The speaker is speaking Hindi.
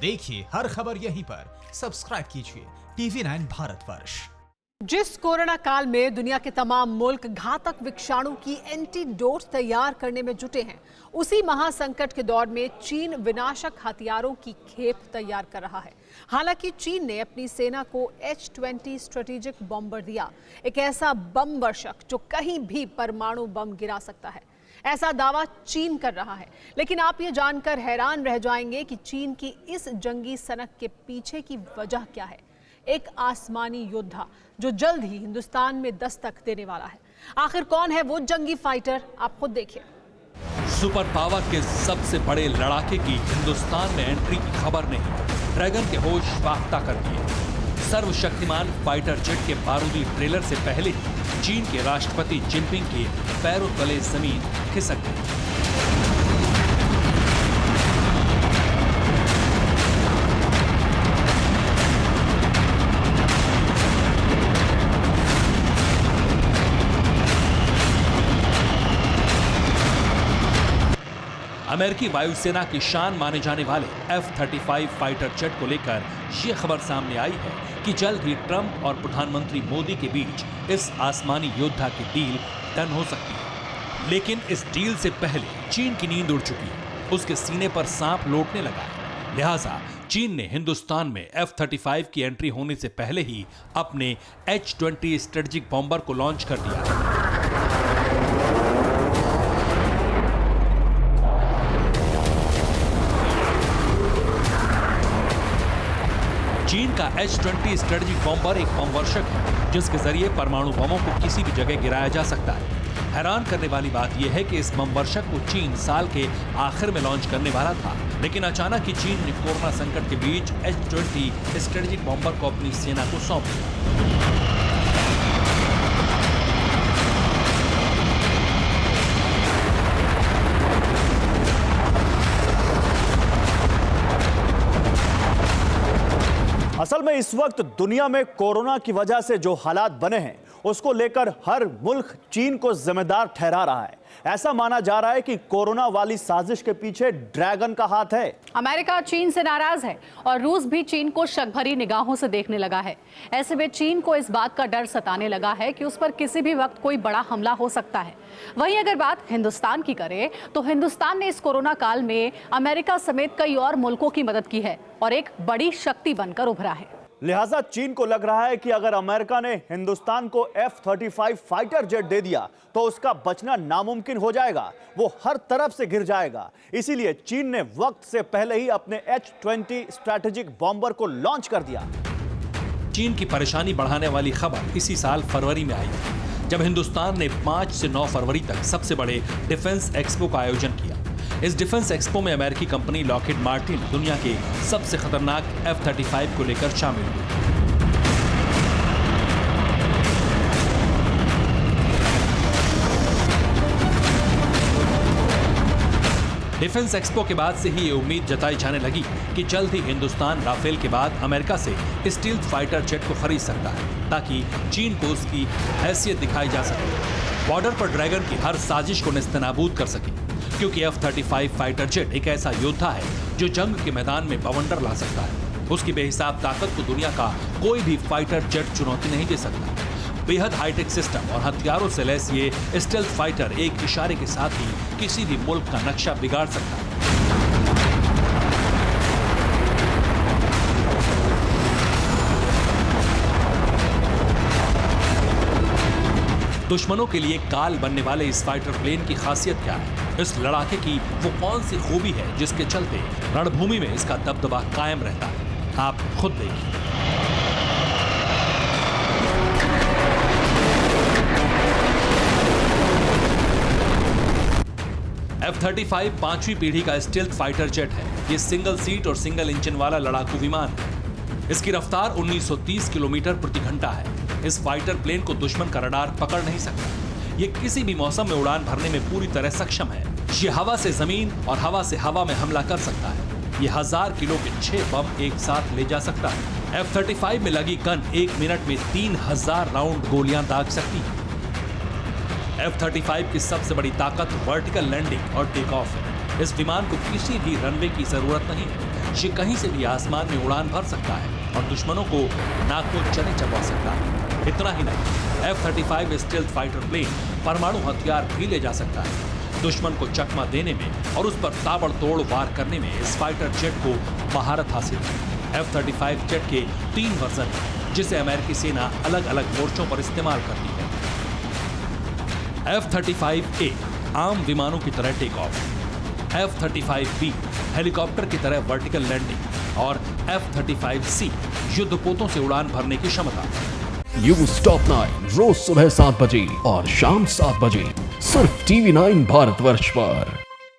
देखिए हर खबर यहीं पर। सब्सक्राइब कीजिए TV9 भारतवर्ष। जिस कोरोना काल में दुनिया के तमाम मुल्क घातक विषाणु की एंटीडोट तैयार करने में जुटे हैं, उसी महासंकट के दौर में चीन विनाशक हथियारों की खेप तैयार कर रहा है। हालांकि चीन ने अपनी सेना को H-20 स्ट्रेटेजिक बॉम्बर दिया, एक ऐसा बम वर्षक जो कहीं भी परमाणु बम गिरा सकता है। ऐसा दावा चीन कर रहा है, लेकिन आप ये जानकर हैरान रह जाएंगे कि चीन की इस जंगी सनक के पीछे की वजह क्या है। एक आसमानी योद्धा जो जल्द ही हिंदुस्तान में दस्तक देने वाला है। आखिर कौन है वो जंगी फाइटर, आप खुद देखिए। सुपर पावर के सबसे बड़े लड़ाके की हिंदुस्तान में एंट्री की खबर ने ड्रैगन के होश फाख्ता कर दिए। सर्वशक्तिमान फाइटर जेट के बारूदी ट्रेलर से पहले ही चीन के राष्ट्रपति जिनपिंग के पैरों तले जमीन खिसक गई। अमेरिकी वायुसेना की शान माने जाने वाले F-35 फाइटर जेट को लेकर ये खबर सामने आई है कि जल्द ही ट्रंप और प्रधानमंत्री मोदी के बीच इस आसमानी योद्धा की डील डन हो सकती है। लेकिन इस डील से पहले चीन की नींद उड़ चुकी है, उसके सीने पर सांप लौटने लगा है। लिहाजा चीन ने हिंदुस्तान में F-35 की एंट्री होने से पहले ही अपने H-20 स्ट्रेटेजिक बॉम्बर को लॉन्च कर दिया। चीन का H-20 स्ट्रेटेजिक बॉम्बर एक बम वर्षक है जिसके जरिए परमाणु बमों को किसी भी जगह गिराया जा सकता है। हैरान करने वाली बात यह है कि इस बम वर्षक को चीन साल के आखिर में लॉन्च करने वाला था, लेकिन अचानक ही चीन ने कोरोना संकट के बीच H-20 स्ट्रेटेजिक बॉम्बर को अपनी सेना को सौंप दिया। असल में इस वक्त दुनिया में कोरोना की वजह से जो हालात बने हैं उसको लेकर हर मुल्क चीन को जिम्मेदार ठहरा रहा है। ऐसा माना जा रहा है कि कोरोना वाली साजिश के पीछे ड्रैगन का हाथ है। अमेरिका चीन से नाराज है और रूस भी चीन को शक भरी निगाहों से देखने लगा है। ऐसे में चीन को इस बात का डर सताने लगा है कि उस पर किसी भी वक्त कोई बड़ा हमला हो सकता है। वहीं अगर बात हिंदुस्तान की करें तो हिंदुस्तान ने इस कोरोना काल में अमेरिका समेत कई और मुल्कों की मदद की है और एक बड़ी शक्ति बनकर उभरा है। लिहाजा चीन को लग रहा है कि अगर अमेरिका ने हिंदुस्तान को F-35 फाइटर जेट दे दिया तो उसका बचना नामुमकिन हो जाएगा, वो हर तरफ से घिर जाएगा। इसीलिए चीन ने वक्त से पहले ही अपने H-20 स्ट्रेटेजिक बॉम्बर को लॉन्च कर दिया। चीन की परेशानी बढ़ाने वाली खबर इसी साल फरवरी में आई थी, जब हिंदुस्तान ने 5 से 9 फरवरी तक सबसे बड़े डिफेंस एक्सपो का आयोजन किया। इस डिफेंस एक्सपो में अमेरिकी कंपनी लॉकहीड मार्टिन दुनिया के सबसे खतरनाक F-35 को लेकर शामिल हुई। डिफेंस एक्सपो के बाद से ही ये उम्मीद जताई जाने लगी कि जल्द ही हिंदुस्तान राफेल के बाद अमेरिका से स्टील्थ फाइटर जेट को खरीद सकता है, ताकि चीन को उसकी हैसियत दिखाई जा सके, बॉर्डर पर ड्रैगन की हर साजिश को नेस्तनाबूद कर सके। क्योंकि F-35 फाइटर जेट एक ऐसा योद्धा है जो जंग के मैदान में बवंडर ला सकता है। उसकी बेहिसाब ताकत को दुनिया का कोई भी फाइटर जेट चुनौती नहीं दे सकता। बेहद हाईटेक सिस्टम और हथियारों से लैस ये स्टेल्थ फाइटर एक इशारे के साथ ही किसी भी मुल्क का नक्शा बिगाड़ सकता है। दुश्मनों के लिए काल बनने वाले इस फाइटर प्लेन की खासियत क्या है? इस लड़ाके की वो कौन सी खूबी है जिसके चलते रणभूमि में इसका दबदबा कायम रहता है? आप खुद देखिए। F-35 5वीं पीढ़ी का स्टील्थ फाइटर जेट है। ये सिंगल सीट और सिंगल इंजन वाला लड़ाकू विमान है। इसकी रफ्तार 1930 किलोमीटर प्रति घंटा है। इस फाइटर प्लेन को दुश्मन का रडार पकड़ नहीं सकता। ये किसी भी मौसम में उड़ान भरने में पूरी तरह सक्षम है। ये हवा से जमीन और हवा से हवा में हमला कर सकता है। ये 1000 किलो के 6 बम एक साथ ले जा सकता है। F-35 में लगी गन 1 मिनट में 3000 राउंड गोलियां दाग सकती है। F-35 की सबसे बड़ी ताकत वर्टिकल लैंडिंग और टेक ऑफ है। इस विमान को किसी भी रनवे की जरूरत नहीं है। ये कहीं से भी आसमान में उड़ान भर सकता है और दुश्मनों को नाक को चने चबा सकता है। इतना ही नहीं, F-35 स्टेल्थ फाइटर प्लेन परमाणु हथियार भी ले जा सकता है। दुश्मन को चकमा देने में और उस पर ताबड़तोड़ वार करने में इस फाइटर जेट को महारत हासिल है। F-35 जेट के 3 वर्जन हैं, जिसे अमेरिकी सेना अलग अलग मोर्चों पर इस्तेमाल करती है। F-35A आम विमानों की तरह टेक ऑफ, F-35B हेलीकॉप्टर की तरह वर्टिकल लैंडिंग और F-35C युद्धपोतों से उड़ान भरने की क्षमता। न्यूज़ टॉप 9 रोज सुबह 7 बजे और शाम 7 बजे सिर्फ TV9 भारतवर्ष पर।